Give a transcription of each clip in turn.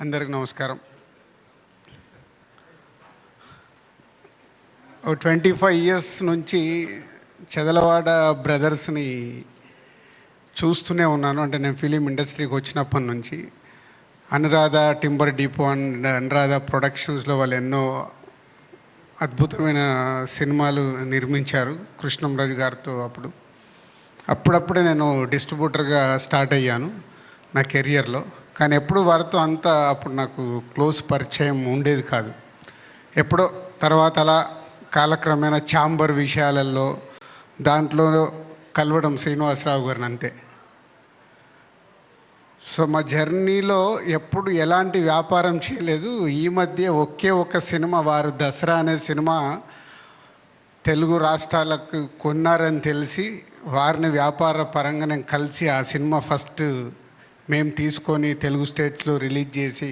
అందరికి నమస్కారం. 25 ఇయర్స్ నుంచి చెదలవాడ బ్రదర్స్ని చూస్తూనే ఉన్నాను. అంటే నేను ఫిలిం ఇండస్ట్రీకి వచ్చినప్పటి నుంచి Anuradha timber depot and Anuradha ప్రొడక్షన్స్లో వాళ్ళు ఎన్నో అద్భుతమైన సినిమాలు నిర్మించారు కృష్ణంరాజు గారితో. అప్పుడప్పుడే నేను డిస్ట్రిబ్యూటర్గా స్టార్ట్ అయ్యాను నా కెరియర్లో. కానీ ఎప్పుడు వారితో అంతా అప్పుడు నాకు క్లోజ్ పరిచయం ఉండేది కాదు. ఎప్పుడో తర్వాత అలా కాలక్రమేణా ఛాంబర్ విషయాలలో దాంట్లో కలవడం శ్రీనివాసరావు గారిని అంతే. సో మా జర్నీలో ఎప్పుడు ఎలాంటి వ్యాపారం చేయలేదు. ఈ మధ్య ఒకే ఒక సినిమా, వారు దసరా అనే సినిమా తెలుగు రాష్ట్రాలకు కొన్నారని తెలిసి వారిని వ్యాపార పరంగా నేను కలిసి ఆ సినిమా ఫస్ట్ మేము తీసుకొని తెలుగు స్టేట్స్లో రిలీజ్ చేసి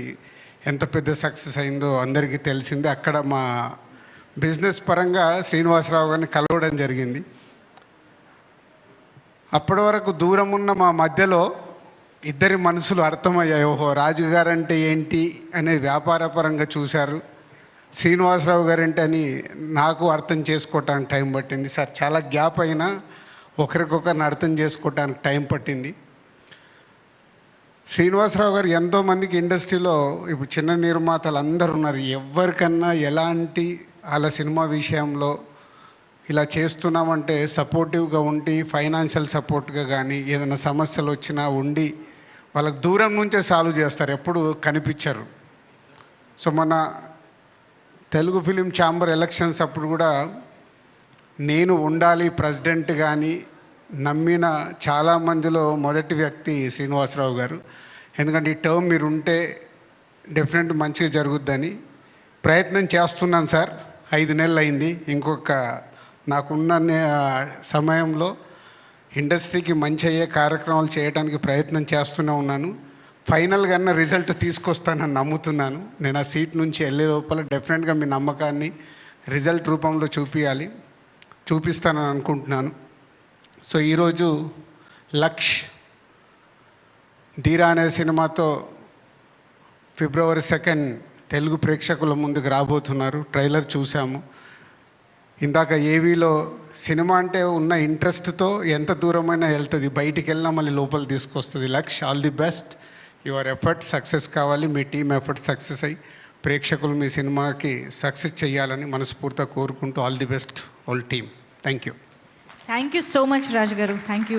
ఎంత పెద్ద సక్సెస్ అయిందో అందరికీ తెలిసింది. అక్కడ మా బిజినెస్ పరంగా శ్రీనివాసరావు గారిని కలవడం జరిగింది. అప్పటి వరకు దూరం ఉన్న మా మధ్యలో ఇద్దరి మనసులు అర్థమయ్యాయి. ఓహో, రాజు గారంటే ఏంటి అనేది వ్యాపారపరంగా చూశారు, శ్రీనివాసరావు గారంటే అని నాకు అర్థం చేసుకోవటానికి టైం పట్టింది. సార్ చాలా గ్యాప్ అయినా ఒకరికొకరిని అర్థం చేసుకోవటానికి టైం పట్టింది. శ్రీనివాసరావు గారు ఎంతోమందికి ఇండస్ట్రీలో ఇప్పుడు చిన్న నిర్మాతలు అందరూ ఉన్నారు. ఎవరికన్నా ఎలాంటి వాళ్ళ సినిమా విషయంలో ఇలా చేస్తున్నామంటే సపోర్టివ్గా ఉండి ఫైనాన్షియల్ సపోర్ట్గా కానీ ఏదైనా సమస్యలు వచ్చినా ఉండి వాళ్ళకి దూరం నుంచే సాల్వ్ చేస్తారు, ఎప్పుడు కనిపించరు. సో మన తెలుగు ఫిలిం ఛాంబర్ ఎలక్షన్స్ అప్పుడు కూడా నేను ఉండాలి ప్రెసిడెంట్ కానీ నమ్మిన చాలామందిలో మొదటి వ్యక్తి శ్రీనివాసరావు గారు. ఎందుకంటే ఈ టర్మ్ మీరు ఉంటే డెఫినెట్ మంచిగా జరుగుద్దని ప్రయత్నం చేస్తున్నాను సార్. 5 నెలలు అయింది. ఇంకొక నాకున్న సమయంలో ఇండస్ట్రీకి మంచి అయ్యే కార్యక్రమాలు చేయడానికి ప్రయత్నం చేస్తూనే ఉన్నాను. ఫైనల్గా రిజల్ట్ తీసుకొస్తానని నమ్ముతున్నాను. నేను ఆ సీట్ నుంచి వెళ్ళే లోపల డెఫినెట్గా మీ నమ్మకాన్ని రిజల్ట్ రూపంలో చూపిస్తానని అనుకుంటున్నాను. సో ఈరోజు లక్ష్ ధీరా అనే సినిమాతో February 2 తెలుగు ప్రేక్షకుల ముందుకు రాబోతున్నారు. ట్రైలర్ చూసాము. ఇందాక ఏవీలో సినిమా అంటే ఉన్న ఇంట్రెస్ట్తో ఎంత దూరమైనా వెళ్తుంది, బయటికి వెళ్ళినా మళ్ళీ లోపల తీసుకొస్తుంది. Laksh, all the best. Your effort success కావాలి. మీ టీం ఎఫర్ట్ సక్సెస్ అయ్యి ప్రేక్షకులు మీ సినిమాకి సక్సెస్ చేయాలని మనస్ఫూర్తిగా కోరుకుంటూ all the best all team. Thank you. Thank you so much Raju garu. Thank you.